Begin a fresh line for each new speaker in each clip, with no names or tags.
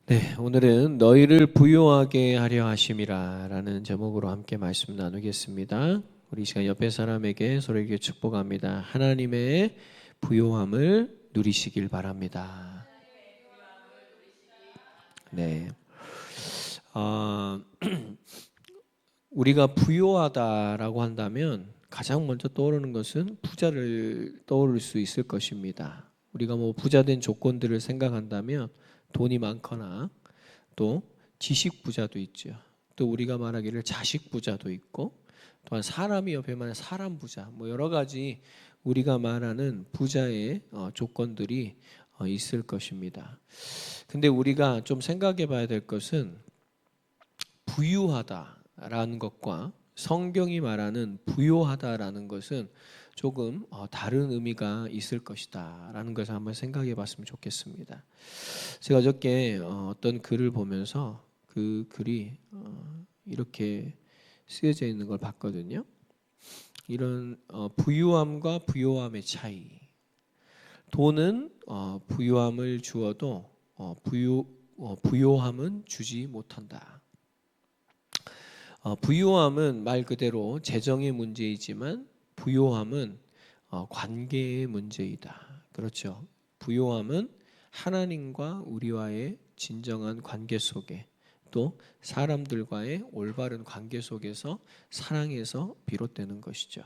네, 오늘은 너희를 부요하게 하려 하심이라 라는 제목으로 함께 말씀 나누겠습니다. 우리 이 시간 옆에 사람에게 서로에게 축복합니다. 하나님의 부요함을 누리시길 바랍니다. 네, 아, 우리가 부요하다라고 한다면 가장 먼저 떠오르는 것은 부자를 떠오를 수 있을 것입니다. 우리가 부자된 조건들을 생각한다면 돈이 많거나 또 지식 부자도 있죠. 또 우리가 말하기를 자식 부자도 있고, 또한 사람이 옆에 말하는 사람 부자, 여러 가지 우리가 말하는 부자의 조건들이 있을 것입니다. 근데 우리가 좀 생각해 봐야 될 것은 부유하다라는 것과 성경이 말하는 부요하다라는 것은 조금 다른 의미가 있을 것이다라는 것을 한번 생각해 봤으면 좋겠습니다. 제가 어저께 어떤 글을 보면서 그 글이 이렇게 쓰여져 있는 걸 봤거든요. 이런 부유함과 부요함의 차이. 돈은 부유함을 주어도 부요함은 주지 못한다. 부요함은 말 그대로 재정의 문제이지만 부요함은 관계의 문제이다. 그렇죠. 부요함은 하나님과 우리와의 진정한 관계 속에, 또 사람들과의 올바른 관계 속에서 사랑에서 비롯되는 것이죠.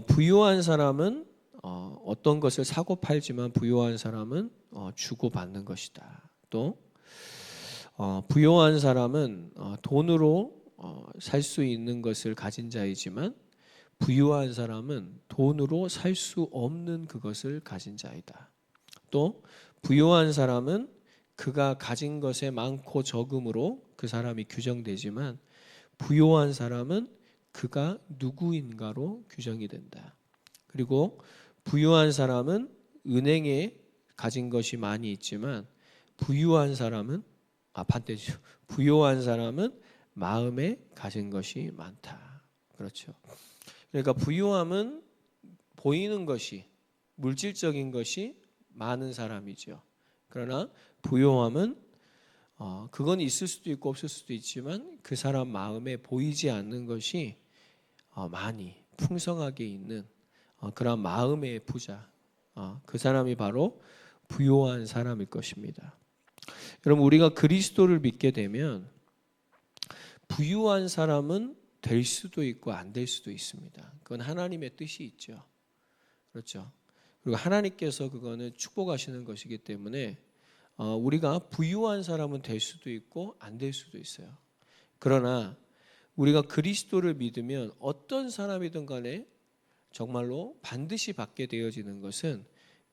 부유한 사람은 어떤 것을 사고 팔지만 부유한 사람은 주고 받는 것이다. 또 부유한 사람은 돈으로 살 수 있는 것을 가진 자이지만 부유한 사람은 돈으로 살 수 없는 그것을 가진 자이다. 또 부유한 사람은 그가 가진 것의 많고 적음으로 그 사람이 규정되지만 부유한 사람은 그가 누구인가로 규정이 된다. 그리고 부유한 사람은 은행에 가진 것이 많이 있지만 부유한 사람은 반대죠. 부유한 사람은 마음에 가진 것이 많다. 그렇죠. 그러니까 부유함은 보이는 것이, 물질적인 것이 많은 사람이죠. 그러나 부요함은 그건 있을 수도 있고 없을 수도 있지만 그 사람 마음에 보이지 않는 것이 많이 풍성하게 있는 그런 마음의 부자, 그 사람이 바로 부요한 사람일 것입니다. 여러분, 우리가 그리스도를 믿게 되면 부유한 사람은 될 수도 있고 안 될 수도 있습니다. 그건 하나님의 뜻이 있죠. 그렇죠. 그리고 하나님께서 그거는 축복하시는 것이기 때문에 우리가 부유한 사람은 될 수도 있고 안 될 수도 있어요. 그러나 우리가 그리스도를 믿으면 어떤 사람이든 간에 정말로 반드시 받게 되어지는 것은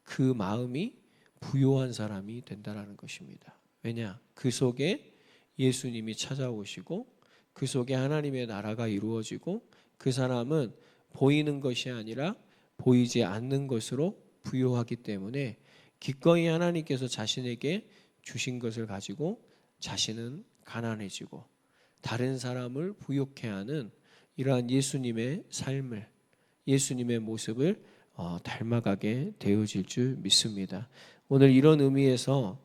그 마음이 부유한 사람이 된다는 것입니다. 왜냐? 그 속에 예수님이 찾아오시고 그 속에 하나님의 나라가 이루어지고 그 사람은 보이는 것이 아니라 보이지 않는 것으로 부유하기 때문에 기꺼이 하나님께서 자신에게 주신 것을 가지고 자신은 가난해지고 다른 사람을 부욕해 하는 이러한 예수님의 삶을, 예수님의 모습을 닮아가게 되어질 줄 믿습니다. 오늘 이런 의미에서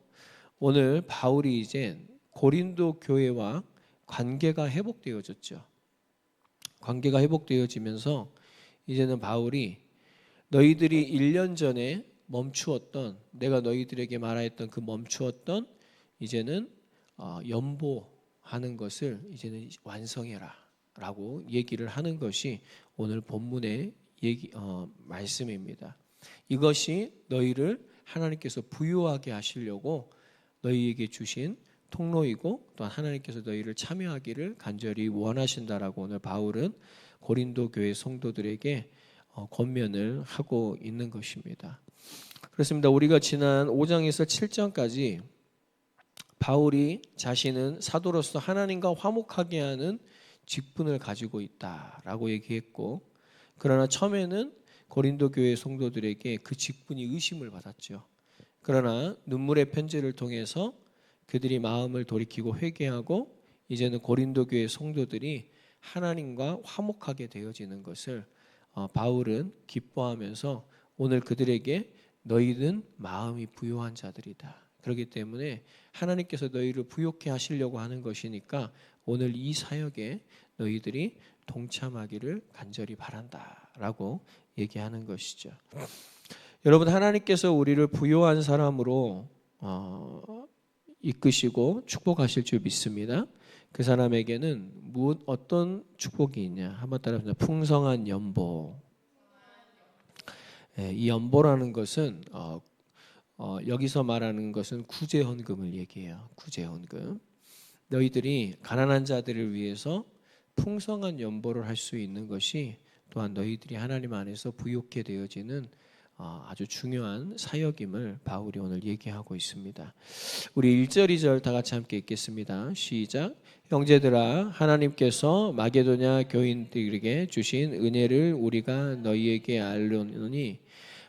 오늘 바울이 이제 고린도 교회와 관계가 회복되어졌죠. 관계가 회복되어지면서 이제는 바울이 너희들이 1년 전에 멈추었던, 내가 너희들에게 말하였던 그 멈추었던 이제는 연보하는 것을 이제는 완성해라 라고 얘기를 하는 것이 오늘 본문의 말씀입니다. 이것이 너희를 하나님께서 부유하게 하시려고 너희에게 주신 통로이고 또 하나님께서 너희를 참여하기를 간절히 원하신다라고 오늘 바울은 고린도 교회 성도들에게 권면을 하고 있는 것입니다. 그렇습니다. 우리가 지난 5장에서 7장까지 바울이 자신은 사도로서 하나님과 화목하게 하는 직분을 가지고 있다라고 얘기했고, 그러나 처음에는 고린도 교회 성도들에게 그 직분이 의심을 받았죠. 그러나 눈물의 편지를 통해서 그들이 마음을 돌이키고 회개하고 이제는 고린도 교회 성도들이 하나님과 화목하게 되어지는 것을 바울은 기뻐하면서 오늘 그들에게 너희는 마음이 부요한 자들이다. 그렇기 때문에 하나님께서 너희를 부욕해 하시려고 하는 것이니까 오늘 이 사역에 너희들이 동참하기를 간절히 바란다라고 얘기하는 것이죠. 여러분, 하나님께서 우리를 부요한 사람으로 이끄시고 축복하실 줄 믿습니다. 그 사람에게는 어떤 축복이 있냐? 한번 따라해보세요. 풍성한 연보. 이 연보라는 것은 여기서 말하는 것은 구제헌금을 얘기해요. 구제헌금. 너희들이 가난한 자들을 위해서 풍성한 연보를 할 수 있는 것이 또한 너희들이 하나님 안에서 부욕해 되어지는 아주 중요한 사역임을 바울이 오늘 얘기하고 있습니다. 우리 1절 2절 다 같이 함께 읽겠습니다. 시작. 형제들아, 하나님께서 마게도냐 교인들에게 주신 은혜를 우리가 너희에게 알려노니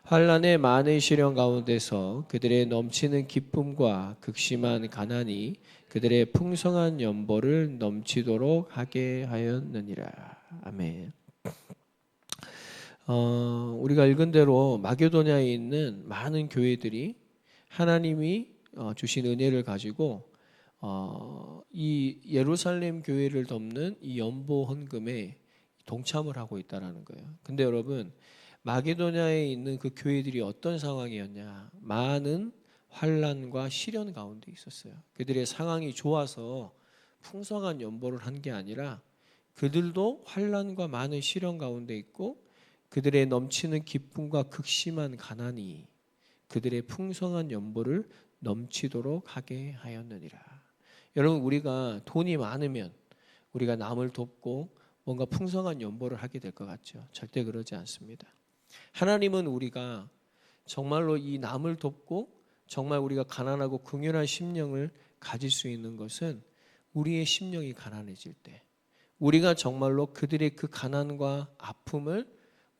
환난의 많은 시련 가운데서 그들의 넘치는 기쁨과 극심한 가난이 그들의 풍성한 연보를 넘치도록 하게 하였느니라. 아멘. 우리가 읽은 대로 마게도냐에 있는 많은 교회들이 하나님이 주신 은혜를 가지고 이 예루살렘 교회를 돕는 이 연보 헌금에 동참을 하고 있다라는 거예요. 근데 여러분, 마게도냐에 있는 그 교회들이 어떤 상황이었냐? 많은 환난과 시련 가운데 있었어요. 그들의 상황이 좋아서 풍성한 연보를 한 게 아니라 그들도 환난과 많은 시련 가운데 있고 그들의 넘치는 기쁨과 극심한 가난이 그들의 풍성한 연보를 넘치도록 하게 하였느니라. 여러분, 우리가 돈이 많으면 우리가 남을 돕고 뭔가 풍성한 연보를 하게 될 것 같죠? 절대 그러지 않습니다. 하나님은 우리가 정말로 이 남을 돕고 정말 우리가 가난하고 긍휼한 심령을 가질 수 있는 것은 우리의 심령이 가난해질 때, 우리가 정말로 그들의 그 가난과 아픔을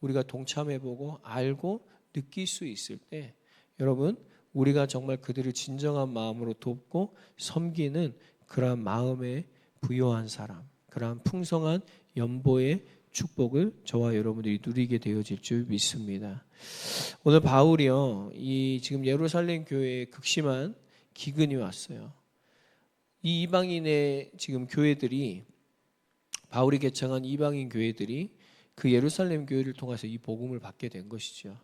우리가 동참해보고 알고 느낄 수 있을 때, 여러분, 우리가 정말 그들을 진정한 마음으로 돕고 섬기는 그러한 마음에 부요한 사람, 그러한 풍성한 연보의 축복을 저와 여러분들이 누리게 되어질 줄 믿습니다. 오늘 바울이요, 이 지금 예루살렘 교회에 극심한 기근이 왔어요. 이 이방인의 지금 교회들이, 바울이 개창한 이방인 교회들이 그 예루살렘 교회를 통해서 이 복음을 받게 된 것이죠.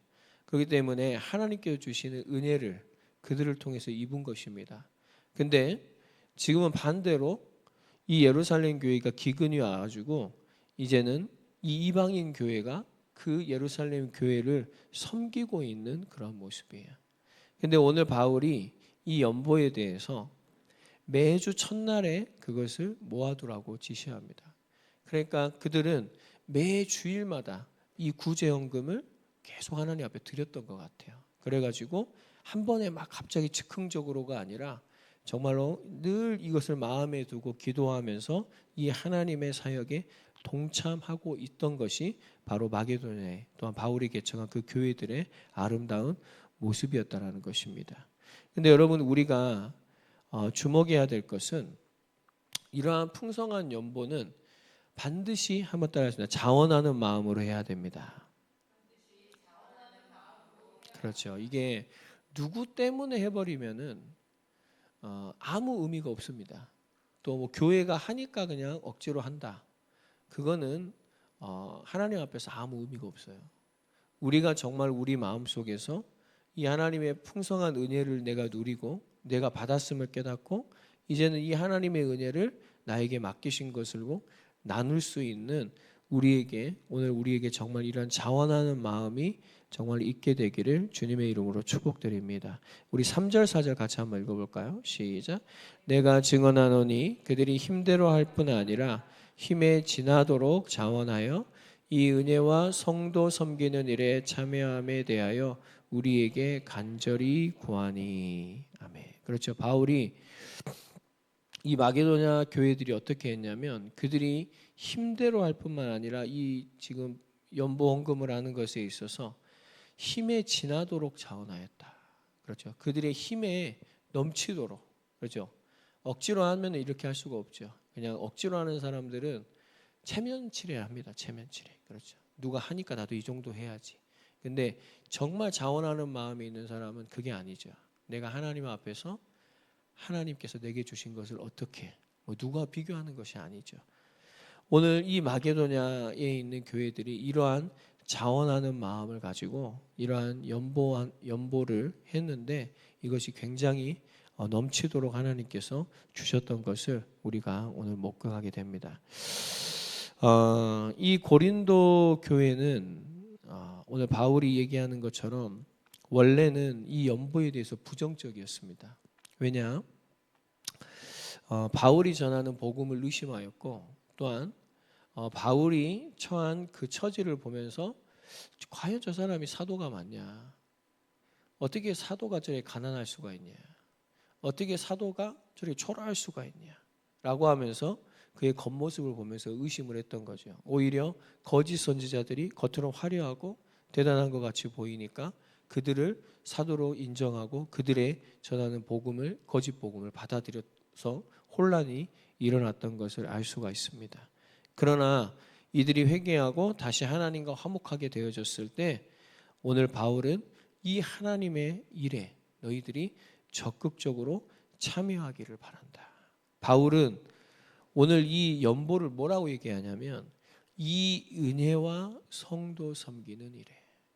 그렇기 때문에 하나님께서 주시는 은혜를 그들을 통해서 입은 것입니다. 근데 지금은 반대로 이 예루살렘 교회가 기근이 와가지고 이제는 이 이방인 교회가 그 예루살렘 교회를 섬기고 있는 그런 모습이에요. 근데 오늘 바울이 이 연보에 대해서 매주 첫날에 그것을 모아두라고 지시합니다. 그러니까 그들은 매 주일마다 이 구제헌금을 계속 하나님 앞에 드렸던 것 같아요. 그래가지고 한 번에 막 갑자기 즉흥적으로가 아니라 정말로 늘 이것을 마음에 두고 기도하면서 이 하나님의 사역에 동참하고 있던 것이 바로 마게도냐에 또한 바울이 개척한 그 교회들의 아름다운 모습이었다라는 것입니다. 근데 여러분, 우리가 주목해야 될 것은 이러한 풍성한 연보는 반드시 한번 따라하겠습니다. 자원하는 마음으로 해야 됩니다. 그렇죠. 이게 누구 때문에 해버리면은 아무 의미가 없습니다. 또 뭐 교회가 하니까 그냥 억지로 한다. 그거는 하나님 앞에서 아무 의미가 없어요. 우리가 정말 우리 마음 속에서 이 하나님의 풍성한 은혜를 내가 누리고 내가 받았음을 깨닫고 이제는 이 하나님의 은혜를 나에게 맡기신 것으로 나눌 수 있는 오늘 우리에게 정말 이런 자원하는 마음이 정말 있게 되기를 주님의 이름으로 축복드립니다. 우리 3절 4절 같이 한번 읽어볼까요? 시작. 내가 증언하노니 그들이 힘대로 할 뿐 아니라 힘에 지나도록 자원하여 이 은혜와 성도 섬기는 일에 참여함에 대하여 우리에게 간절히 구하니. 아멘. 그렇죠. 바울이 이 마게도냐 교회들이 어떻게 했냐면 그들이 힘대로 할 뿐만 아니라 이 지금 연보 헌금을 하는 것에 있어서 힘에 지나도록 자원하였다. 그렇죠. 그들의 힘에 넘치도록. 그렇죠. 억지로 하면 이렇게 할 수가 없죠. 그냥 억지로 하는 사람들은 체면치레 합니다. 체면치레. 그렇죠. 누가 하니까 나도 이 정도 해야지. 근데 정말 자원하는 마음이 있는 사람은 그게 아니죠. 내가 하나님 앞에서 하나님께서 내게 주신 것을 어떻게 누가 비교하는 것이 아니죠. 오늘 이 마게도냐에 있는 교회들이 이러한 자원하는 마음을 가지고 이러한 연보를 했는데 이것이 굉장히 넘치도록 하나님께서 주셨던 것을 우리가 오늘 목격하게 됩니다. 이 고린도 교회는 오늘 바울이 얘기하는 것처럼 원래는 이 연보에 대해서 부정적이었습니다. 왜냐? 바울이 전하는 복음을 의심하였고 또한 바울이 처한 그 처지를 보면서 과연 저 사람이 사도가 맞냐? 어떻게 사도가 저렇게 가난할 수가 있냐? 어떻게 사도가 저렇게 초라할 수가 있냐? 라고 하면서 그의 겉모습을 보면서 의심을 했던 거죠. 오히려 거짓 선지자들이 겉으로 화려하고 대단한 것 같이 보이니까 그들을 사도로 인정하고 그들의 전하는 복음을 거짓 복음을 받아들여서 혼란이 일어났던 것을 알 수가 있습니다. 그러나 이들이 회개하고 다시 하나님과 화목하게 되어졌을 때 오늘 바울은 이 하나님의 일에 너희들이 적극적으로 참여하기를 바란다. 바울은 오늘 이 연보를 뭐라고 얘기하냐면 이 은혜와 성도 섬기는 일에.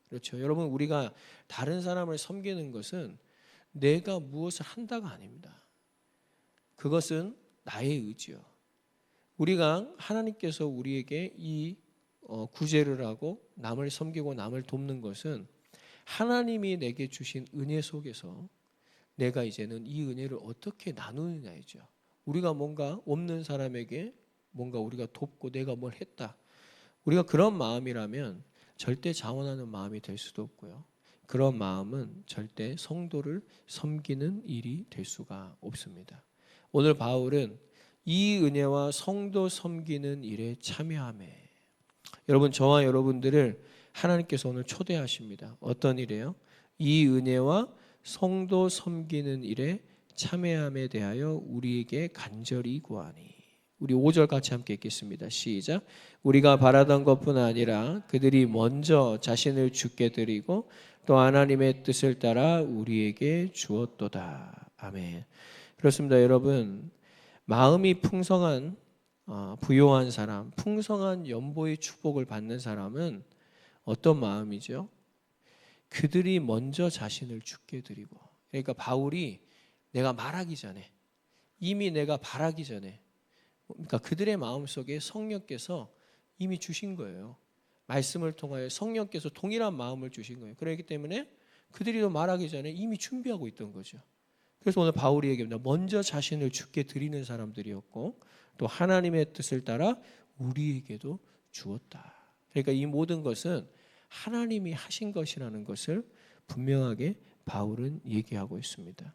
그렇죠. 여러분 우리가 다른 사람을 섬기는 것은 내가 무엇을 한다가 아닙니다. 그것은 나의 의지요. 우리가 하나님께서 우리에게 이 구제를 하고 남을 섬기고 남을 돕는 것은 하나님이 내게 주신 은혜 속에서 내가 이제는 이 은혜를 어떻게 나누느냐이죠. 우리가 뭔가 없는 사람에게 뭔가 우리가 돕고 내가 뭘 했다. 우리가 그런 마음이라면 절대 자원하는 마음이 될 수도 없고요. 그런 마음은 절대 성도를 섬기는 일이 될 수가 없습니다. 오늘 바울은 이 은혜와 성도 섬기는 일에 참여하매. 여러분 저와 여러분들을 하나님께서 오늘 초대하십니다. 어떤 일이에요? 이 은혜와 성도 섬기는 일에 참여함에 대하여 우리에게 간절히 구하니. 우리 5절 같이 함께 읽겠습니다. 시작. 우리가 바라던 것뿐 아니라 그들이 먼저 자신을 주께 드리고 또 하나님의 뜻을 따라 우리에게 주었도다. 아멘. 그렇습니다. 여러분 마음이 풍성한 부요한 사람, 풍성한 연보의 축복을 받는 사람은 어떤 마음이죠? 그들이 먼저 자신을 주께 드리고. 그러니까 바울이 내가 말하기 전에 이미 내가 바라기 전에 그러니까 그들의 마음속에 성령께서 이미 주신 거예요. 말씀을 통하여 성령께서 동일한 마음을 주신 거예요. 그렇기 때문에 그들이 더 말하기 전에 이미 준비하고 있던 거죠. 그래서 오늘 바울이 얘기합니다. 먼저 자신을 주께 드리는 사람들이었고 또 하나님의 뜻을 따라 우리에게도 주었다. 그러니까 이 모든 것은 하나님이 하신 것이라는 것을 분명하게 바울은 얘기하고 있습니다.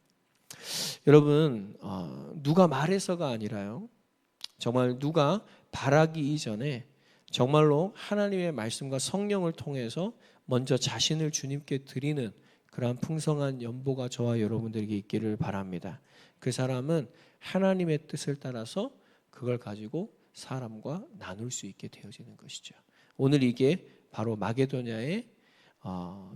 여러분 누가 말해서가 아니라요. 정말 누가 바라기 이전에 정말로 하나님의 말씀과 성령을 통해서 먼저 자신을 주님께 드리는 그러한 풍성한 연보가 저와 여러분들에게 있기를 바랍니다. 그 사람은 하나님의 뜻을 따라서 그걸 가지고 사람과 나눌 수 있게 되어지는 것이죠. 오늘 이게 바로 마게도냐의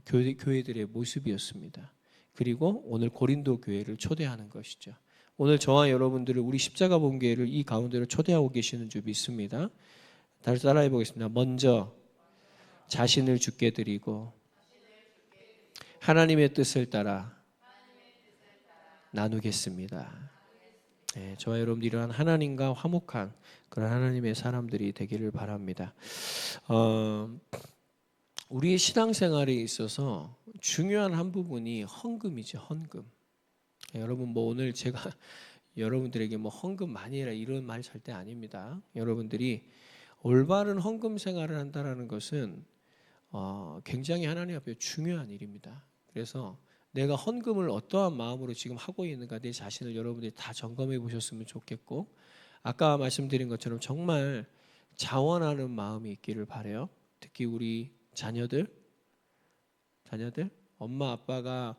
교회들의 모습이었습니다. 그리고 오늘 고린도 교회를 초대하는 것이죠. 오늘 저와 여러분들을 우리 십자가 본교회를 이 가운데로 초대하고 계시는 줄 믿습니다. 다시 따라해 보겠습니다. 먼저 자신을 주께 드리고 하나님의 뜻을 따라 나누겠습니다. 네, 저와 여러분들이 이러한 하나님과 화목한 그런 하나님의 사람들이 되기를 바랍니다. 우리의 신앙생활에 있어서 중요한 한 부분이 헌금이죠. 헌금. 여러분 뭐 오늘 제가 여러분들에게 뭐 헌금 많이 해라 이런 말 절대 아닙니다. 여러분들이 올바른 헌금 생활을 한다는 것은 굉장히 하나님 앞에 중요한 일입니다. 그래서 내가 헌금을 어떠한 마음으로 지금 하고 있는가 내 자신을 여러분들이 다 점검해 보셨으면 좋겠고 아까 말씀드린 것처럼 정말 자원하는 마음이 있기를 바라요. 특히 우리 자녀들 엄마 아빠가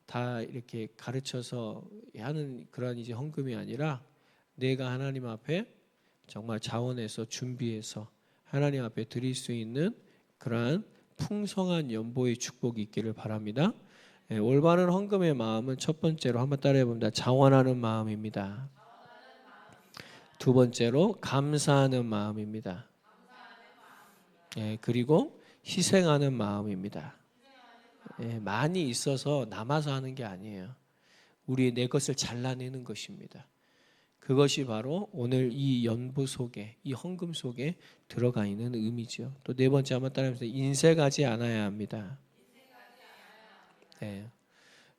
다 이렇게 가르쳐서 하는 그런 이제 헌금이 아니라 내가 하나님 앞에 정말 자원해서 준비해서 하나님 앞에 드릴 수 있는 그러한 풍성한 연보의 축복이 있기를 바랍니다. 예, 올바른 헌금의 마음은 첫 번째로 한번 따라해 봅니다. 자원하는 마음입니다. 두 번째로 감사하는 마음입니다. 예, 그리고 희생하는 마음입니다. 예, 많이 있어서 남아서 하는 게 아니에요. 우리 내 것을 잘라내는 것입니다. 그것이 바로 오늘 이 연보 속에, 이 헌금 속에 들어가 있는 의미죠. 또 네 번째 한번 따라해보세요. 인색하지 않아야 합니다. 네,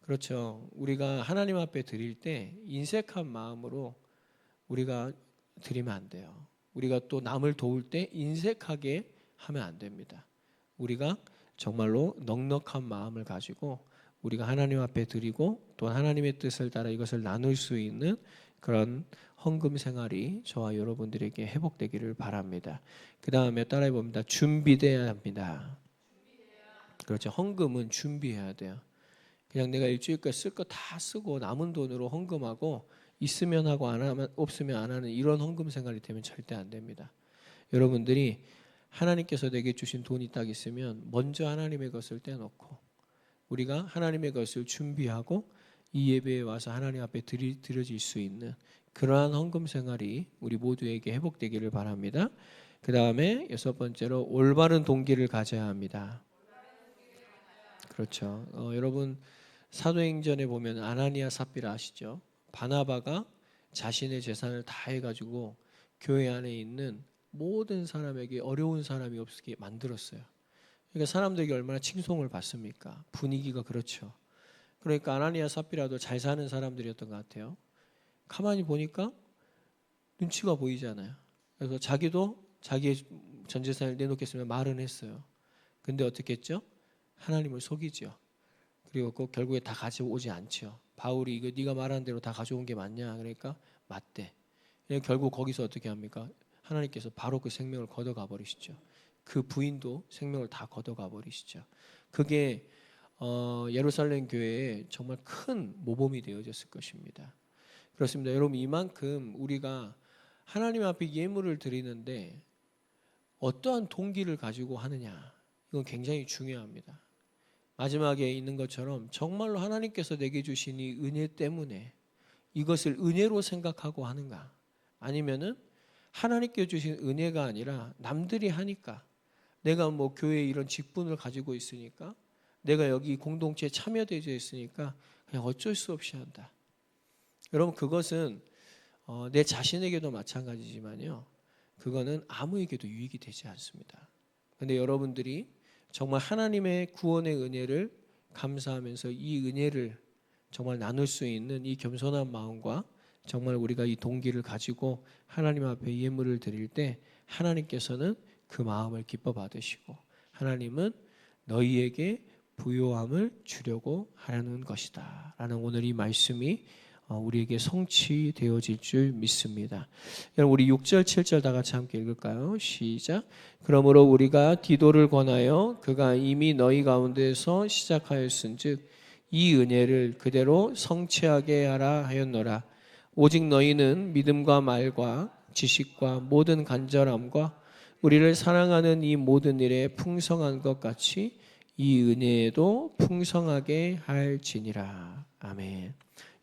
그렇죠. 우리가 하나님 앞에 드릴 때 인색한 마음으로 우리가 드리면 안 돼요. 우리가 또 남을 도울 때 인색하게 하면 안 됩니다. 우리가 정말로 넉넉한 마음을 가지고 우리가 하나님 앞에 드리고 또 하나님의 뜻을 따라 이것을 나눌 수 있는 그런 헌금 생활이 저와 여러분들에게 회복되기를 바랍니다. 그 다음에 따라해 봅니다. 준비돼야 합니다. 그렇죠. 헌금은 준비해야 돼요. 그냥 내가 일주일까지 쓸 거 다 쓰고 남은 돈으로 헌금하고 있으면 하고 안 하면 없으면 안 하는 이런 헌금 생활이 되면 절대 안 됩니다. 여러분들이 하나님께서 내게 주신 돈이 딱 있으면 먼저 하나님의 것을 떼놓고 우리가 하나님의 것을 준비하고 이 예배에 와서 하나님 앞에 드려질 수 있는 그러한 헌금 생활이 우리 모두에게 회복되기를 바랍니다. 그 다음에 여섯 번째로 올바른 동기를 가져야 합니다. 그렇죠. 여러분 사도행전에 보면 아나니아 삽비라 아시죠? 바나바가 자신의 재산을 다 해가지고 교회 안에 있는 모든 사람에게 어려운 사람이 없게 만들었어요. 그러니까 사람들에게 얼마나 칭송을 받습니까? 분위기가 그렇죠. 그러니까 아나니아 삽비라도 잘 사는 사람들이었던 것 같아요. 가만히 보니까 눈치가 보이잖아요. 그래서 자기도 자기의 전 재산을 내놓겠으면 말은 했어요. 근데 어떻게 했죠? 하나님을 속이죠. 그리고 꼭 결국에 다 가져오지 않죠. 바울이 이거 네가 말한 대로 다 가져온 게 맞냐? 그러니까 맞대. 결국 거기서 어떻게 합니까? 하나님께서 바로 그 생명을 걷어가 버리시죠. 그 부인도 생명을 다 걷어가 버리시죠. 그게 예루살렘 교회에 정말 큰 모범이 되어졌을 것입니다. 그렇습니다. 여러분 이만큼 우리가 하나님 앞에 예물을 드리는데 어떠한 동기를 가지고 하느냐 이건 굉장히 중요합니다. 마지막에 있는 것처럼 정말로 하나님께서 내게 주신 이 은혜 때문에 이것을 은혜로 생각하고 하는가 아니면은 하나님께 주신 은혜가 아니라 남들이 하니까 내가 뭐 교회에 이런 직분을 가지고 있으니까 내가 여기 공동체에 참여되어 있으니까 그냥 어쩔 수 없이 한다. 여러분 그것은 내 자신에게도 마찬가지지만요. 그거는 아무에게도 유익이 되지 않습니다. 그런데 여러분들이 정말 하나님의 구원의 은혜를 감사하면서 이 은혜를 정말 나눌 수 있는 이 겸손한 마음과 정말 우리가 이 동기를 가지고 하나님 앞에 예물을 드릴 때 하나님께서는 그 마음을 기뻐 받으시고 하나님은 너희에게 부요함을 주려고 하려는 것이다 라는 오늘 이 말씀이 우리에게 성취되어질 줄 믿습니다. 여러분 우리 6절 7절 다 같이 함께 읽을까요? 시작. 그러므로 우리가 디도를 권하여 그가 이미 너희 가운데서 시작하였은즉 이 은혜를 그대로 성취하게 하라 하였노라. 오직 너희는 믿음과 말과 지식과 모든 간절함과 우리를 사랑하는 이 모든 일에 풍성한 것 같이 이 은혜에도 풍성하게 할지니라. 아멘.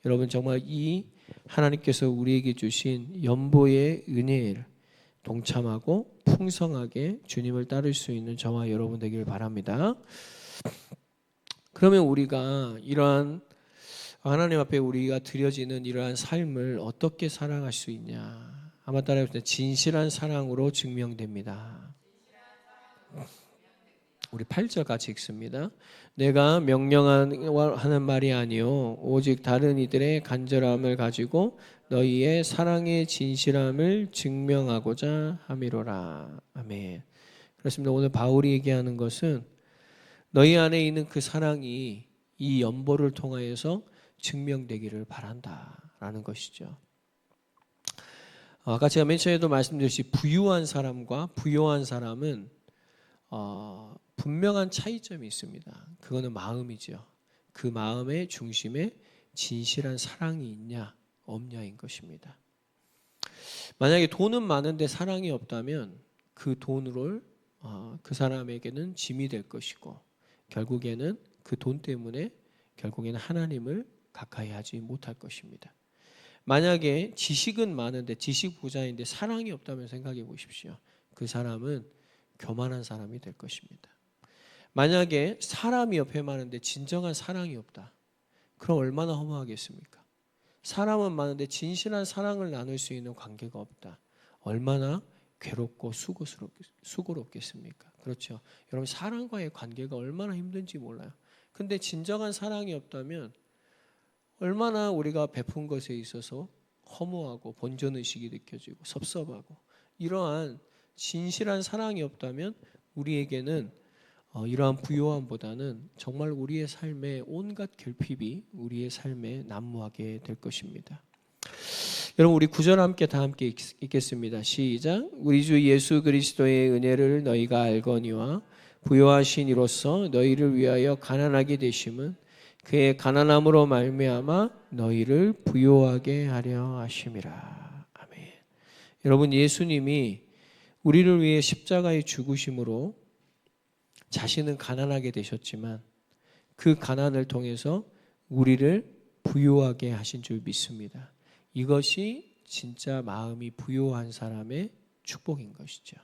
여러분 정말 이 하나님께서 우리에게 주신 연보의 은혜를 동참하고 풍성하게 주님을 따를 수 있는 저와 여러분 되기를 바랍니다. 그러면 우리가 이러한 하나님 앞에 우리가 드려지는 이러한 삶을 어떻게 살아갈 수 있냐? 한번 따라해보세요. 진실한 사랑으로 증명됩니다. 우리 8절 같이 읽습니다. 내가 명령하는 말이 아니요 오직 다른 이들의 간절함을 가지고 너희의 사랑의 진실함을 증명하고자 함이로라. 아멘. 그렇습니다. 오늘 바울이 얘기하는 것은 너희 안에 있는 그 사랑이 이 연보를 통하여서 증명되기를 바란다라는 것이죠. 아까 제가 맨 처음에도 말씀드렸듯이 부유한 사람과 부요한 사람은 분명한 차이점이 있습니다. 그거는 마음이죠. 그 마음의 중심에 진실한 사랑이 있냐 없냐인 것입니다. 만약에 돈은 많은데 사랑이 없다면 그 돈을 그 사람에게는 짐이 될 것이고 결국에는 그 돈 때문에 결국에는 하나님을 가까이 하지 못할 것입니다. 만약에 지식은 많은데 지식 부자인데 사랑이 없다면 생각해 보십시오. 그 사람은 교만한 사람이 될 것입니다. 만약에 사람이 옆에 많은데 진정한 사랑이 없다. 그럼 얼마나 허무하겠습니까? 사람은 많은데 진실한 사랑을 나눌 수 있는 관계가 없다. 얼마나 괴롭고 수고롭겠습니까? 그렇죠. 여러분 사람과의 관계가 얼마나 힘든지 몰라요. 근데 진정한 사랑이 없다면 얼마나 우리가 베푼 것에 있어서 허무하고 본전의식이 느껴지고 섭섭하고 이러한 진실한 사랑이 없다면 우리에게는 이러한 부요함보다는 정말 우리의 삶에 온갖 결핍이 우리의 삶에 난무하게 될 것입니다. 여러분 우리 9절 함께 다 함께 읽겠습니다. 시작. 우리 주 예수 그리스도의 은혜를 너희가 알거니와 부요하신 이로써 너희를 위하여 가난하게 되심은 그의 가난함으로 말미암아 너희를 부요하게 하려 하심이라. 아멘. 여러분 예수님이 우리를 위해 십자가에 죽으심으로 자신은 가난하게 되셨지만 그 가난을 통해서 우리를 부요하게 하신 줄 믿습니다. 이것이 진짜 마음이 부요한 사람의 축복인 것이죠.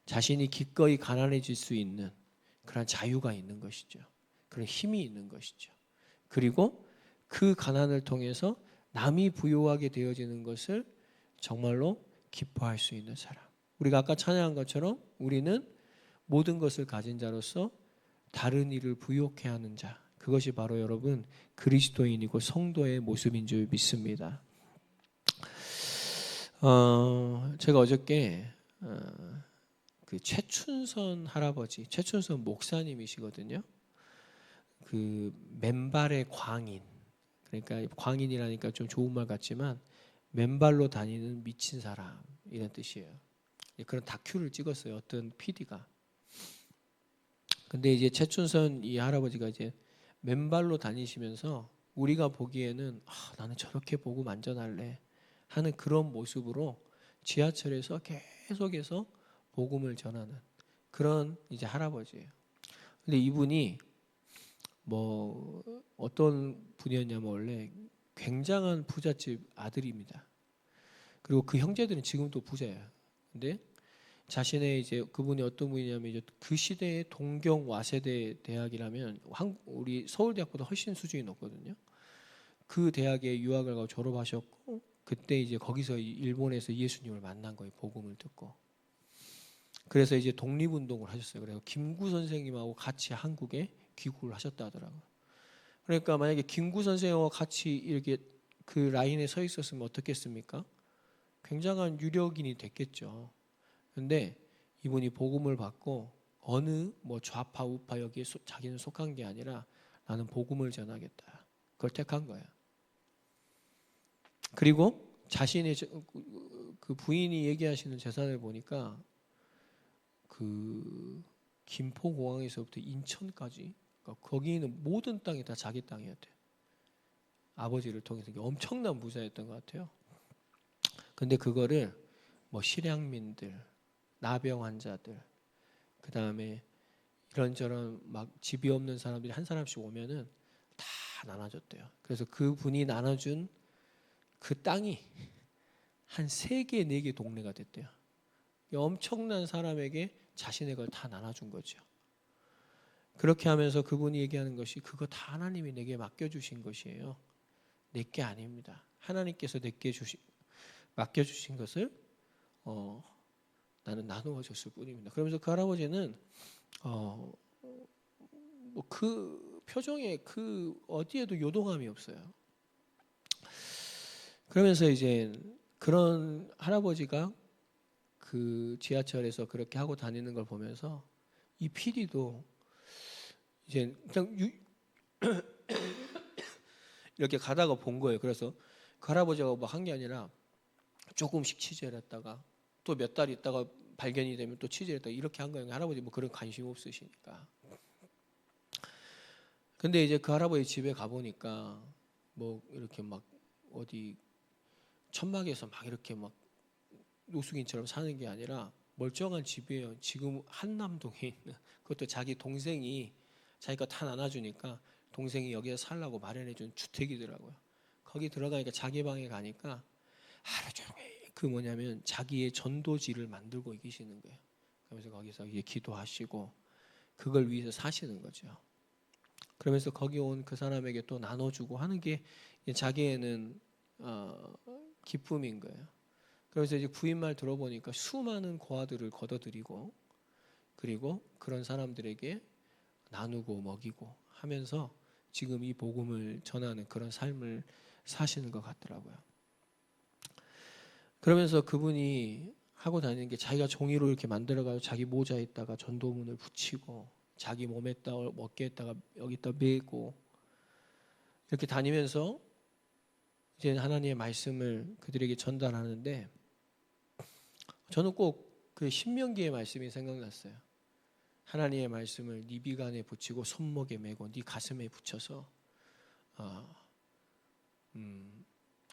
자신이 기꺼이 가난해질 수 있는 그런 자유가 있는 것이죠. 그런 힘이 있는 것이죠. 그리고 그 가난을 통해서 남이 부요하게 되어지는 것을 정말로 기뻐할 수 있는 사람. 우리가 아까 찬양한 것처럼 우리는 모든 것을 가진 자로서 다른 이를 부요케 하는 자. 그것이 바로 여러분 그리스도인이고 성도의 모습인 줄 믿습니다. 제가 어저께 그 최춘선 할아버지, 최춘선 목사님이시거든요. 그 맨발의 광인, 그러니까 광인이라니까 좀 좋은 말 같지만 맨발로 다니는 미친 사람 이런 뜻이에요. 그런 다큐를 찍었어요. 어떤 PD가. 근데 이제 최춘선 이 할아버지가 이제 맨발로 다니시면서 우리가 보기에는 나는 저렇게 보고 만전할래 하는 그런 모습으로 지하철에서 계속해서 복음을 전하는 그런 이제 할아버지예요. 근데 이분이 뭐 어떤 분이었냐면 원래 굉장한 부잣집 아들입니다. 그리고 그 형제들은 지금도 부자예요. 근데 자신의 이제 그분이 어떤 분이냐면 이제 그 시대의 동경 와세대 대학이라면 우리 서울대학보다 훨씬 수준이 높거든요. 그 대학에 유학을 가고 졸업하셨고 그때 이제 거기서 일본에서 예수님을 만난 거예요. 복음을 듣고. 그래서 이제 독립운동을 하셨어요. 그래서 김구 선생님하고 같이 한국에 귀국을 하셨다 하더라고요. 그러니까 만약에 김구 선생님과 같이 이렇게 그 라인에 서 있었으면 어떻겠습니까? 굉장한 유력인이 됐겠죠. 근데 이분이 복음을 받고 어느 뭐 좌파 우파 여기에 자기는 속한 게 아니라 나는 복음을 전하겠다. 그걸 택한 거예요. 그리고 자신의 그 부인이 얘기하시는 재산을 보니까 그 김포공항에서부터 인천까지 그러니까 거기 있는 모든 땅이 다 자기 땅이었대요. 아버지를 통해서 엄청난 부자였던 것 같아요. 근데 그거를 뭐 실향민들, 나병 환자들, 그 다음에 이런저런 막 집이 없는 사람들이 한 사람씩 오면은 다 나눠줬대요. 그래서 그 분이 나눠준 그 땅이 한 3개, 4개 동네가 됐대요. 엄청난 사람에게 자신의 걸 다 나눠준 거죠. 그렇게 하면서 그분이 얘기하는 것이 그거 다 하나님이 내게 맡겨주신 것이에요. 내게 아닙니다. 하나님께서 내게 맡겨주신 것을 나는 나누어 줬을 뿐입니다. 그러면서 그 할아버지는 뭐 그 표정에 그 어디에도 요동함이 없어요. 그러면서 이제 그런 할아버지가 그 지하철에서 그렇게 하고 다니는 걸 보면서 이 PD도 이제 그냥 이렇게 가다가 본 거예요. 그래서 그 할아버지가 뭐 한 게 아니라 조금씩 취재를 했다가 또 몇 달 있다가 발견이 되면 또 취재를 했다가 이렇게 한 거예요. 할아버지 뭐 그런 관심 없으시니까. 근데 이제 그 할아버지 집에 가보니까 뭐 이렇게 막 어디 천막에서 막 이렇게 막 노숙인처럼 사는 게 아니라 멀쩡한 집이에요. 지금 한남동에 있는 그것도 자기 동생이 자기가 다 나눠주니까 동생이 여기에 살라고 마련해 준 주택이더라고요. 거기 들어가니까 자기 방에 가니까 하루 종일 그 뭐냐면 자기의 전도지를 만들고 계시는 거예요. 그러면서 거기서 이제 기도하시고 그걸 위해서 사시는 거죠. 그러면서 거기 온 그 사람에게 또 나눠주고 하는 게 자기에는 기쁨인 거예요. 그래서 이제 부인 말 들어보니까 수많은 고아들을 걷어들이고 그리고 그런 사람들에게 나누고 먹이고 하면서 지금 이 복음을 전하는 그런 삶을 사시는 것 같더라고요. 그러면서 그분이 하고 다니는 게 자기가 종이로 이렇게 만들어가지고 자기 모자에다가 전도문을 붙이고 자기 몸에다가 어깨에다가 여기다 메고 이렇게 다니면서 이제 하나님의 말씀을 그들에게 전달하는데 저는 꼭 그 신명기의 말씀이 생각났어요. 하나님의 말씀을 네 비간에 붙이고 손목에 메고 네 가슴에 붙여서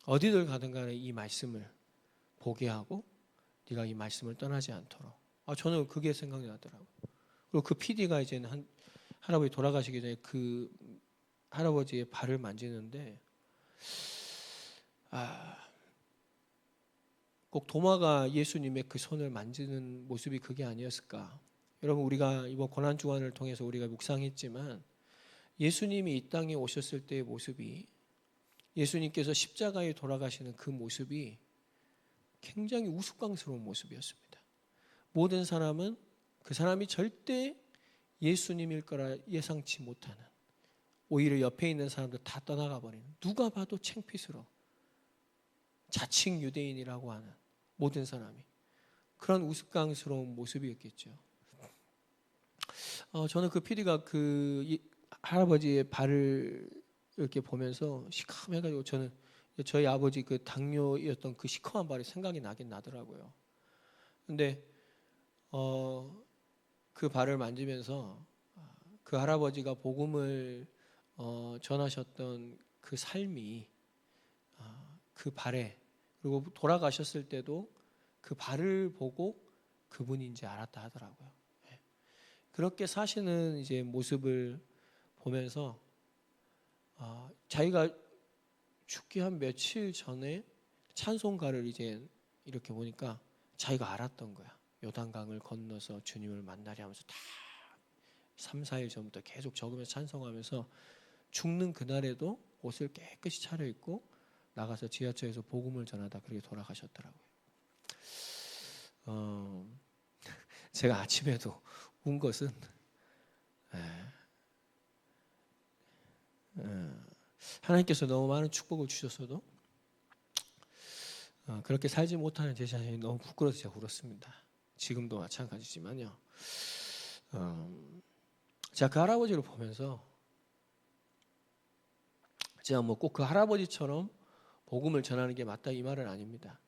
어디를 가든 간에 이 말씀을 보게 하고 네가 이 말씀을 떠나지 않도록. 저는 그게 생각이 나더라고요. 그리고 그 PD가 이제는 할아버지 돌아가시기 전에 그 할아버지의 발을 만지는데 꼭 도마가 예수님의 그 손을 만지는 모습이 그게 아니었을까. 여러분 우리가 이번 고난주간을 통해서 우리가 묵상했지만 예수님이 이 땅에 오셨을 때의 모습이 예수님께서 십자가에 돌아가시는 그 모습이 굉장히 우스꽝스러운 모습이었습니다. 모든 사람은 그 사람이 절대 예수님일 거라 예상치 못하는 오히려 옆에 있는 사람들 다 떠나가 버리는 누가 봐도 창피스러워 자칭 유대인이라고 하는 모든 사람이 그런 우스꽝스러운 모습이었겠죠. 저는 그 PD가 그 할아버지의 발을 이렇게 보면서 시커매가지고 저는 저희 아버지 그 당뇨였던 그 시커먼 발이 생각이 나긴 나더라고요. 근데 그 발을 만지면서 그 할아버지가 복음을 전하셨던 그 삶이 그 발에 그리고 돌아가셨을 때도 그 발을 보고 그분인지 알았다 하더라고요. 그렇게 사시는 이제 모습을 보면서 자기가 죽기 한 며칠 전에 찬송가를 이제 이렇게 보니까 자기가 알았던 거야. 요단강을 건너서 주님을 만나려 하면서 다 3, 4일 전부터 계속 적으면서 찬송하면서 죽는 그날에도 옷을 깨끗이 차려입고 나가서 지하철에서 복음을 전하다 그렇게 돌아가셨더라고요. 제가 아침에도 운 것은 하나님께서 너무 많은 축복을 주셨어도 그렇게 살지 못하는 제 자신이 너무 부끄러워서 제가 울었습니다. 지금도 마찬가지지만요. 제가 그 할아버지를 보면서 제가 뭐 꼭 그 할아버지처럼 복음을 전하는 게 맞다 이 말은 아닙니다.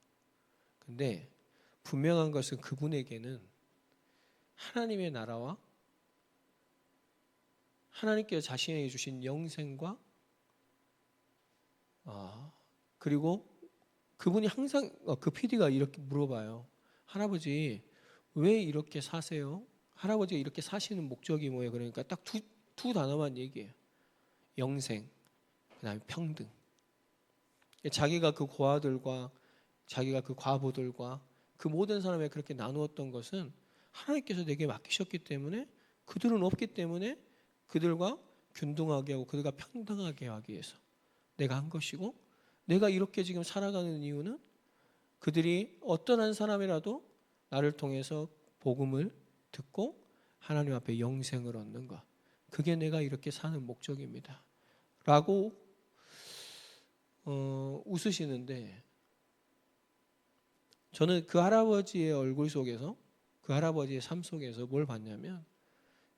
근데 분명한 것은 그분에게는 하나님의 나라와 하나님께서 자신에게 주신 영생과 그리고 그분이 항상 그 PD가 이렇게 물어봐요. 할아버지 왜 이렇게 사세요? 할아버지가 이렇게 사시는 목적이 뭐예요? 그러니까 딱 두 단어만 얘기해요. 영생, 그다음에 평등. 자기가 그 고아들과 자기가 그 과부들과 그 모든 사람에 그렇게 나누었던 것은 하나님께서 내게 맡기셨기 때문에 그들은 없기 때문에 그들과 균등하게 하고 그들과 평등하게 하기 위해서 내가 한 것이고 내가 이렇게 지금 살아가는 이유는 그들이 어떤 한 사람이라도 나를 통해서 복음을 듣고 하나님 앞에 영생을 얻는 것. 그게 내가 이렇게 사는 목적입니다. 라고 웃으시는데 저는 그 할아버지의 얼굴 속에서 그 할아버지의 삶 속에서 뭘 봤냐면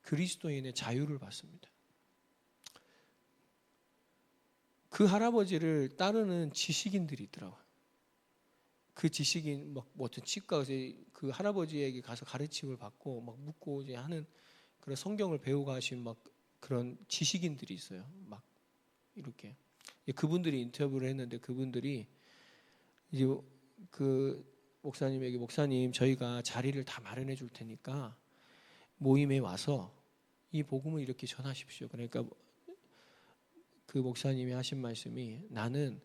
그리스도인의 자유를 봤습니다. 그 할아버지를 따르는 지식인들이 있더라고요. 그 지식인 뭐 어떤 치과 가서 그 할아버지에게 가서 가르침을 받고 막 묻고 이제 하는 그런 성경을 배우고 하신 막 그런 지식인들이 있어요. 막 이렇게 그분들이 인터뷰를 했는데 그분들이 이제 그 목사님에게 목사님 저희가 자리를 다 마련해 줄 테니까 모임에 와서 이 복음을 이렇게 전하십시오. 그러니까 그 목사님이 하신 말씀이 나는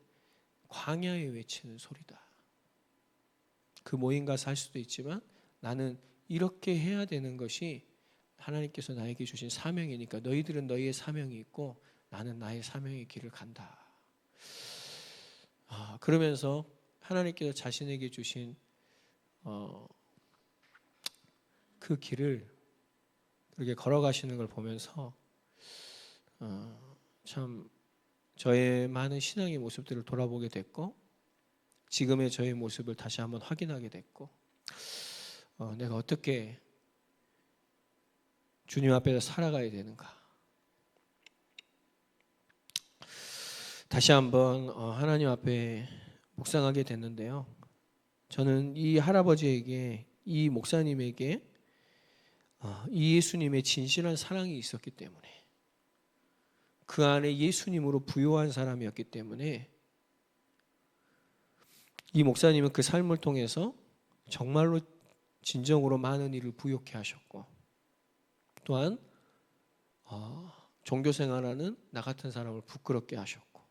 광야에 외치는 소리다. 그 모임 가서 할 수도 있지만 나는 이렇게 해야 되는 것이 하나님께서 나에게 주신 사명이니까 너희들은 너희의 사명이 있고 나는 나의 사명의 길을 간다. 그러면서 하나님께서 자신에게 주신 그 길을 그렇게 걸어가시는 걸 보면서 참 저의 많은 신앙의 모습들을 돌아보게 됐고 지금의 저의 모습을 다시 한번 확인하게 됐고 내가 어떻게 주님 앞에서 살아가야 되는가 다시 한번 하나님 앞에 묵상하게 됐는데요. 저는 이 할아버지에게 이 목사님에게 이 예수님의 진실한 사랑이 있었기 때문에 그 안에 예수님으로 부요한 사람이었기 때문에 이 목사님은 그 삶을 통해서 정말로 진정으로 많은 일을 부욕해 하셨고 또한 종교 생활하는 나 같은 사람을 부끄럽게 하셨고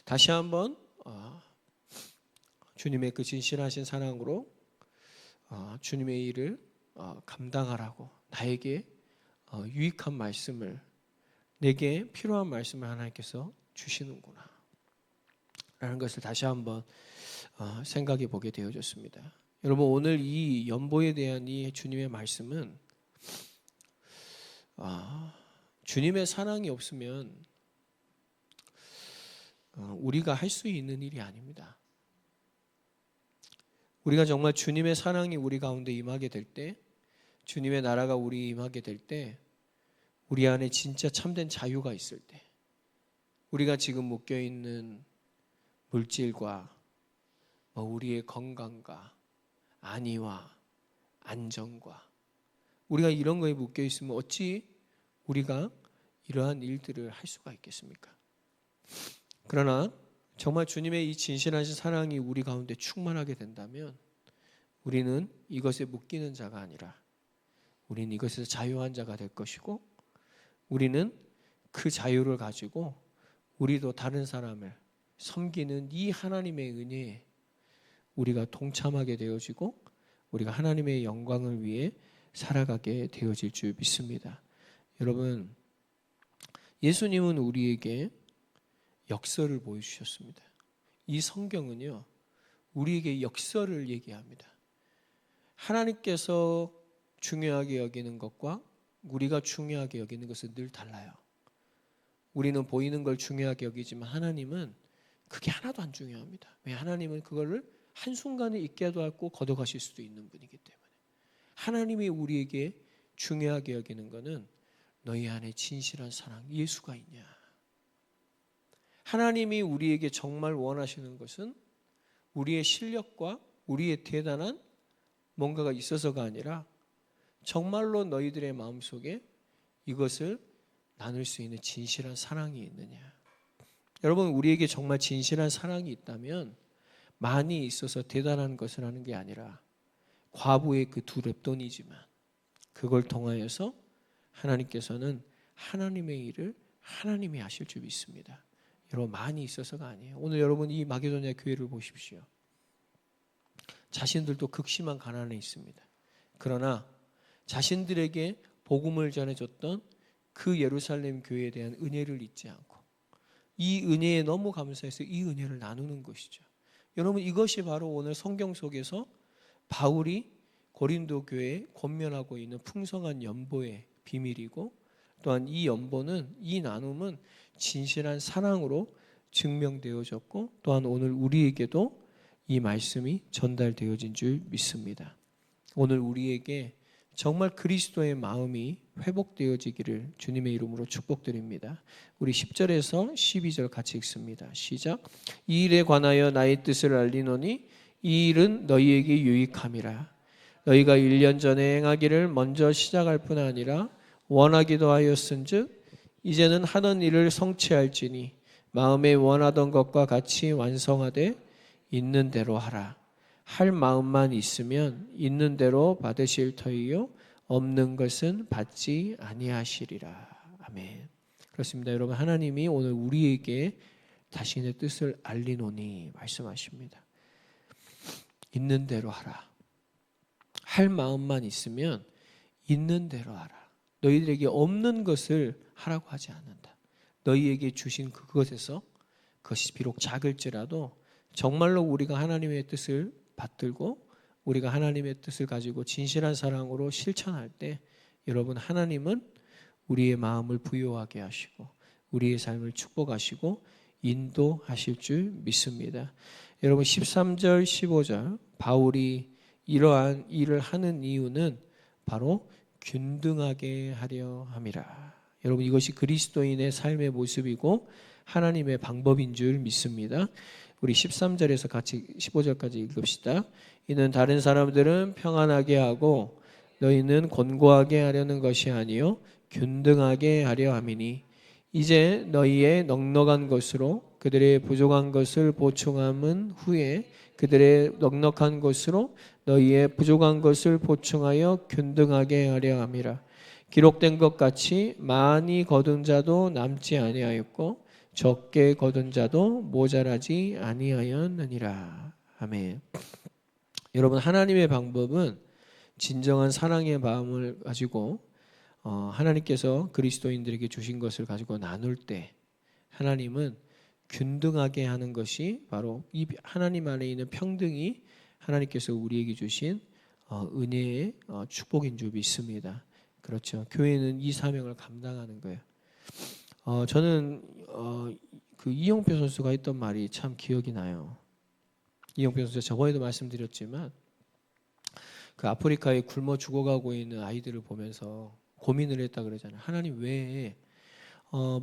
다시 한번 주님의 그 진실하신 사랑으로 주님의 일을 감당하라고 나에게 유익한 말씀을 내게 필요한 말씀을 하나님께서 주시는구나 라는 것을 다시 한번 생각해 보게 되어졌습니다. 여러분 오늘 이 연보에 대한 이 주님의 말씀은 주님의 사랑이 없으면 우리가 할 수 있는 일이 아닙니다. 우리가 정말 주님의 사랑이 우리 가운데 임하게 될 때 주님의 나라가 우리 임하게 될 때 우리 안에 진짜 참된 자유가 있을 때 우리가 지금 묶여있는 물질과 우리의 건강과 안위와 안정과 우리가 이런 거에 묶여있으면 어찌 우리가 이러한 일들을 할 수가 있겠습니까? 그러나 정말 주님의 이 진실하신 사랑이 우리 가운데 충만하게 된다면 우리는 이것에 묶이는 자가 아니라 우리는 이것에서 자유한 자가 될 것이고 우리는 그 자유를 가지고 우리도 다른 사람을 섬기는 이 하나님의 은혜에 우리가 동참하게 되어지고 우리가 하나님의 영광을 위해 살아가게 되어질 줄 믿습니다. 여러분 예수님은 우리에게 역설을 보여주셨습니다. 이 성경은요 우리에게 역설을 얘기합니다. 하나님께서 중요하게 여기는 것과 우리가 중요하게 여기는 것은 늘 달라요. 우리는 보이는 걸 중요하게 여기지만 하나님은 그게 하나도 안 중요합니다. 왜? 하나님은 그거를 한순간에 잊게도 하고 걷어가실 수도 있는 분이기 때문에 하나님이 우리에게 중요하게 여기는 것은 너희 안에 진실한 사랑 예수가 있냐. 하나님이 우리에게 정말 원하시는 것은 우리의 실력과 우리의 대단한 뭔가가 있어서가 아니라 정말로 너희들의 마음속에 이것을 나눌 수 있는 진실한 사랑이 있느냐. 여러분 우리에게 정말 진실한 사랑이 있다면 많이 있어서 대단한 것을 하는 게 아니라 과부의 그 두 렙돈이지만 그걸 통하여서 하나님께서는 하나님의 일을 하나님이 하실 줄 믿습니다. 여러분 많이 있어서가 아니에요. 오늘 여러분 이 마게도냐 교회를 보십시오. 자신들도 극심한 가난에 있습니다. 그러나 자신들에게 복음을 전해줬던 그 예루살렘 교회에 대한 은혜를 잊지 않고 이 은혜에 너무 감사해서 이 은혜를 나누는 것이죠. 여러분 이것이 바로 오늘 성경 속에서 바울이 고린도 교회에 권면하고 있는 풍성한 연보의 비밀이고 또한 이 연보는 이 나눔은 진실한 사랑으로 증명되어졌고 또한 오늘 우리에게도 이 말씀이 전달되어진 줄 믿습니다. 오늘 우리에게 정말 그리스도의 마음이 회복되어지기를 주님의 이름으로 축복드립니다. 우리 10절에서 12절 같이 읽습니다. 시작. 이 일에 관하여 나의 뜻을 알리노니 이 일은 너희에게 유익함이라. 너희가 1년 전에 행하기를 먼저 시작할 뿐 아니라 원하기도 하였은즉 이제는 하던 일을 성취할지니 마음에 원하던 것과 같이 완성하되 있는 대로 하라. 할 마음만 있으면 있는 대로 받으실 터이요 없는 것은 받지 아니하시리라. 아멘. 그렇습니다. 여러분, 하나님이 오늘 우리에게 자신의 뜻을 알리노니 말씀하십니다. 있는 대로 하라. 할 마음만 있으면 있는 대로 하라. 너희들에게 없는 것을 하라고 하지 않는다. 너희에게 주신 그것에서 그것이 비록 작을지라도 정말로 우리가 하나님의 뜻을 받들고 우리가 하나님의 뜻을 가지고 진실한 사랑으로 실천할 때 여러분, 하나님은 우리의 마음을 부요하게 하시고 우리의 삶을 축복하시고 인도하실 줄 믿습니다. 여러분, 13절 15절 바울이 이러한 일을 하는 이유는 바로 균등하게 하려 함이라. 여러분, 이것이 그리스도인의 삶의 모습이고 하나님의 방법인 줄 믿습니다. 우리 13절에서 같이 15절까지 읽읍시다. 이는 다른 사람들은 평안하게 하고 너희는 곤고하게 하려는 것이 아니요 균등하게 하려 함이니 이제 너희의 넉넉한 것으로 그들의 부족한 것을 보충함은 후에 그들의 넉넉한 것으로 너희의 부족한 것을 보충하여 균등하게 하려 함이라. 기록된 것 같이 많이 거둔 자도 남지 아니하였고 적게 거둔 자도 모자라지 아니하였느니라. 아멘. 여러분, 하나님의 방법은 진정한 사랑의 마음을 가지고 하나님께서 그리스도인들에게 주신 것을 가지고 나눌 때 하나님은 균등하게 하는 것이 바로 이 하나님 안에 있는 평등이 하나님께서 우리에게 주신 은혜의 축복인 줄 믿습니다. 그렇죠. 교회는 이 사명을 감당하는 거예요. 저는 그 이영표 선수가 했던 말이 참 기억이 나요. 이영표 선수, 저번에도 말씀드렸지만 그 아프리카에 굶어 죽어가고 있는 아이들을 보면서 고민을 했다 그러잖아요. 하나님, 왜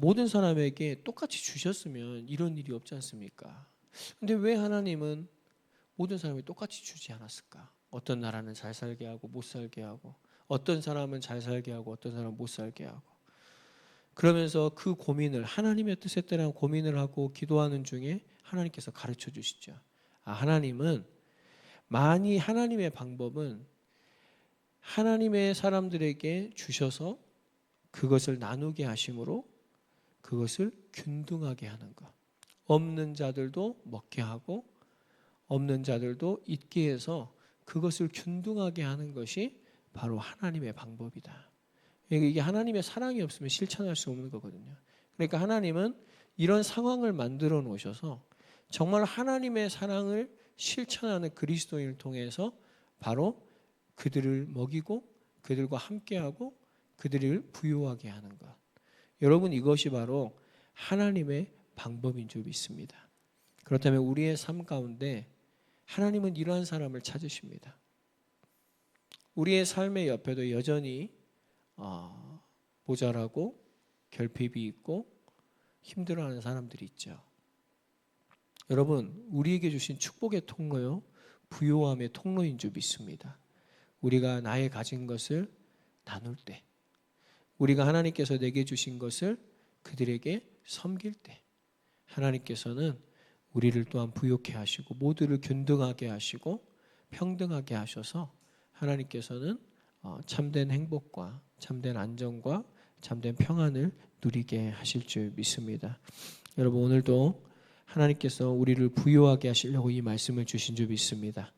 모든 사람에게 똑같이 주셨으면 이런 일이 없지 않습니까? 근데 왜 하나님은 모든 사람이 똑같이 주지 않았을까? 어떤 나라는 잘 살게 하고 못 살게 하고, 어떤 사람은 잘 살게 하고 어떤 사람은 못 살게 하고, 그러면서 그 고민을 하나님의 뜻에 따라 고민을 하고 기도하는 중에 하나님께서 가르쳐 주시죠. 하나님은 하나님의 방법은 하나님의 사람들에게 주셔서 그것을 나누게 하심으로 그것을 균등하게 하는 것. 없는 자들도 먹게 하고 없는 자들도 있게 해서 그것을 균등하게 하는 것이 바로 하나님의 방법이다. 이게 하나님의 사랑이 없으면 실천할 수 없는 거거든요. 그러니까 하나님은 이런 상황을 만들어 놓으셔서 정말 하나님의 사랑을 실천하는 그리스도인을 통해서 바로 그들을 먹이고 그들과 함께하고 그들을 부유하게 하는 것. 여러분, 이것이 바로 하나님의 방법인 줄 믿습니다. 그렇다면 우리의 삶 가운데 하나님은 이러한 사람을 찾으십니다. 우리의 삶의 옆에도 여전히 모자라고 결핍이 있고 힘들어하는 사람들이 있죠. 여러분, 우리에게 주신 축복의 통로요, 부요함의 통로인 줄 믿습니다. 우리가 나의 가진 것을 나눌 때, 우리가 하나님께서 내게 주신 것을 그들에게 섬길 때 하나님께서는 우리를 또한 부요케 하시고 모두를 균등하게 하시고 평등하게 하셔서 하나님께서는 참된 행복과 참된 안정과 참된 평안을 누리게 하실 줄 믿습니다. 여러분, 오늘도 하나님께서 우리를 부요하게 하시려고 이 말씀을 주신 줄 믿습니다.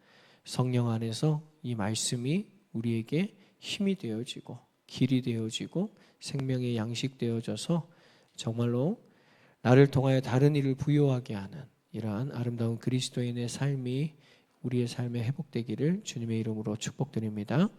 성령 안에서 이 말씀이 우리에게 힘이 되어지고 길이 되어지고 생명의 양식 되어져서 정말로 나를 통하여 다른 이를 부요하게 하는 이러한 아름다운 그리스도인의 삶이 우리의 삶에 회복되기를 주님의 이름으로 축복드립니다.